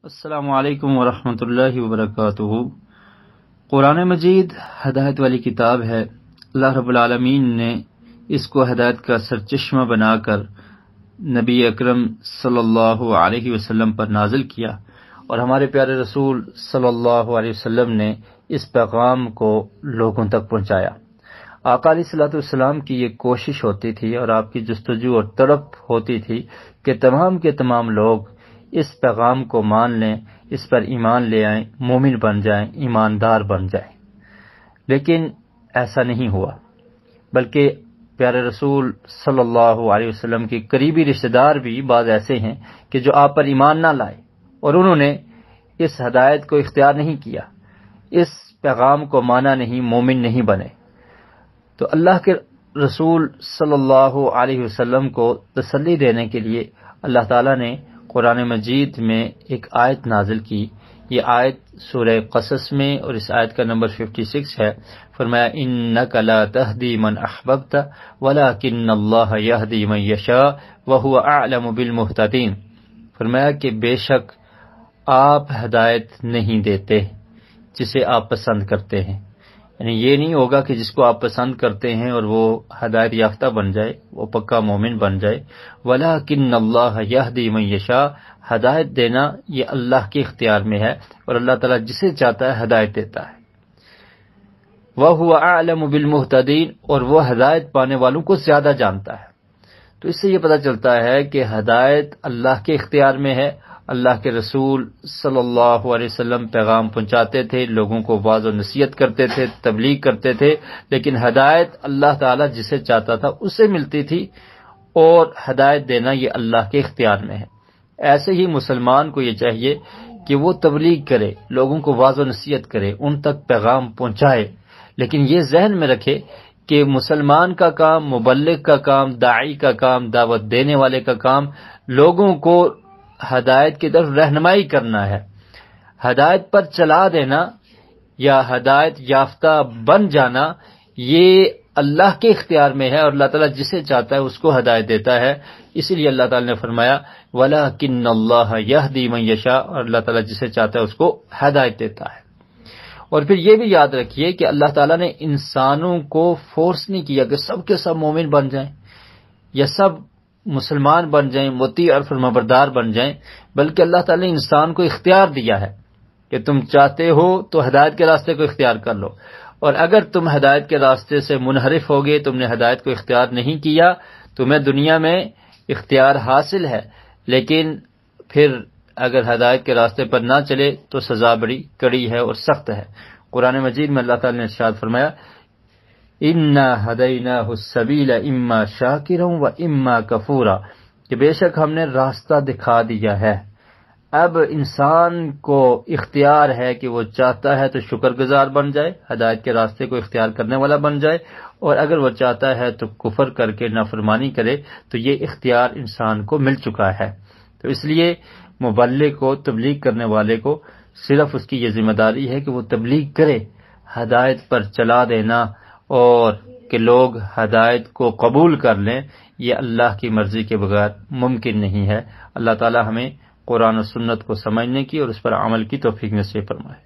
السلام علیکم ورحمۃ اللہ وبرکاتہ۔ قرآن مجید ہدایت والی کتاب ہے۔ اللہ رب العالمین نے اس کو ہدایت کا سرچشمہ بنا کر نبی اکرم صلی اللہ علیہ وسلم پر نازل کیا، اور ہمارے پیارے رسول صلی اللہ علیہ وسلم نے اس پیغام کو لوگوں تک پہنچایا۔ آقا علیہ الصلوۃ والسلام کی یہ کوشش ہوتی تھی اور آپ کی جستجو اور تڑپ ہوتی تھی کہ تمام کے تمام لوگ اس پیغام کو مان لیں، اس پر ایمان لے آئیں، مومن بن جائیں، ایماندار بن جائیں۔ لیکن ایسا نہیں ہوا، بلکہ پیارے رسول صلی اللہ علیہ وسلم کے قریبی رشتہ دار بھی بعض ایسے ہیں کہ جو آپ پر ایمان نہ لائے، اور انہوں نے اس ہدایت کو اختیار نہیں کیا، اس پیغام کو مانا نہیں، مومن نہیں بنے۔ تو اللہ کے رسول صلی اللہ علیہ وسلم کو تسلی دینے کے لیے اللہ تعالیٰ نے قرآن مجید میں ایک آیت نازل کی۔ یہ آیت سورہ قصص میں، اور اس آیت کا نمبر 56 ہے۔ فرمایا انک لا تہدی من احببت ولکن اللہ یہدی من یشاء وہو اعلم بالمہتدین۔ فرمایا کہ بے شک آپ ہدایت نہیں دیتے جسے آپ پسند کرتے ہیں، یعنی یہ نہیں ہوگا کہ جس کو آپ پسند کرتے ہیں اور وہ ہدایت یافتہ بن جائے، وہ پکا مومن بن جائے۔ وَلَٰكِنَّ اللَّهَ يَهْدِي مَن يَشَاءُ، ہدایت دینا یہ اللہ کے اختیار میں ہے، اور اللہ تعالیٰ جسے چاہتا ہے ہدایت دیتا ہے۔ وَهُوَ أَعْلَمُ بِالْمُهْتَدِينَ، اور وہ ہدایت پانے والوں کو زیادہ جانتا ہے۔ تو اس سے یہ پتہ چلتا ہے کہ ہدایت اللہ کے اختیار میں ہے۔ اللہ کے رسول صلی اللہ علیہ وسلم پیغام پہنچاتے تھے، لوگوں کو واعظ و نصیحت کرتے تھے، تبلیغ کرتے تھے، لیکن ہدایت اللہ تعالیٰ جسے چاہتا تھا اسے ملتی تھی، اور ہدایت دینا یہ اللہ کے اختیار میں ہے۔ ایسے ہی مسلمان کو یہ چاہیے کہ وہ تبلیغ کرے، لوگوں کو واعظ و نصیحت کرے، ان تک پیغام پہنچائے، لیکن یہ ذہن میں رکھے کہ مسلمان کا کام، مبلغ کا کام، داعی کا کام، دعوت دینے والے کا کام لوگوں کو ہدایت کی طرف رہنمائی کرنا ہے۔ ہدایت پر چلا دینا یا ہدایت یافتہ بن جانا یہ اللہ کے اختیار میں ہے، اور اللہ تعالیٰ جسے چاہتا ہے اس کو ہدایت دیتا ہے۔ اسی لیے اللہ تعالیٰ نے فرمایا وَلَٰكِنَّ اللَّهَ يَهْدِي مَن يَشَاءُ، اور اللہ تعالیٰ جسے چاہتا ہے اس کو ہدایت دیتا ہے۔ اور پھر یہ بھی یاد رکھیے کہ اللہ تعالیٰ نے انسانوں کو فورس نہیں کیا کہ سب کے سب مومن بن جائیں یا سب مسلمان بن جائیں، مطیع اور فرمانبردار بن جائیں، بلکہ اللہ تعالیٰ نے انسان کو اختیار دیا ہے کہ تم چاہتے ہو تو ہدایت کے راستے کو اختیار کر لو، اور اگر تم ہدایت کے راستے سے منحرف ہوگے، تم نے ہدایت کو اختیار نہیں کیا، تمہیں دنیا میں اختیار حاصل ہے، لیکن پھر اگر ہدایت کے راستے پر نہ چلے تو سزا بڑی کڑی ہے اور سخت ہے۔ قرآن مجید میں اللہ تعالیٰ نے ارشاد فرمایا اِنَّا هَدَيْنَاهُ السَّبِيلَ إِمَّا شَاكِرًا وَإِمَّا كَفُورًا، کہ بے شک ہم نے راستہ دکھا دیا ہے۔ اب انسان کو اختیار ہے کہ وہ چاہتا ہے تو شکر گزار بن جائے، ہدایت کے راستے کو اختیار کرنے والا بن جائے، اور اگر وہ چاہتا ہے تو کفر کر کے نافرمانی کرے، تو یہ اختیار انسان کو مل چکا ہے۔ تو اس لیے مبلغ کو، تبلیغ کرنے والے کو صرف اس کی یہ ذمہ داری ہے کہ وہ تبلیغ کرے، ہدایت پر چلا دینا، اور کہ لوگ ہدایت کو قبول کر لیں، یہ اللہ کی مرضی کے بغیر ممکن نہیں ہے۔ اللہ تعالی ہمیں قرآن و سنت کو سمجھنے کی اور اس پر عمل کی توفیق نصیب فرمائے۔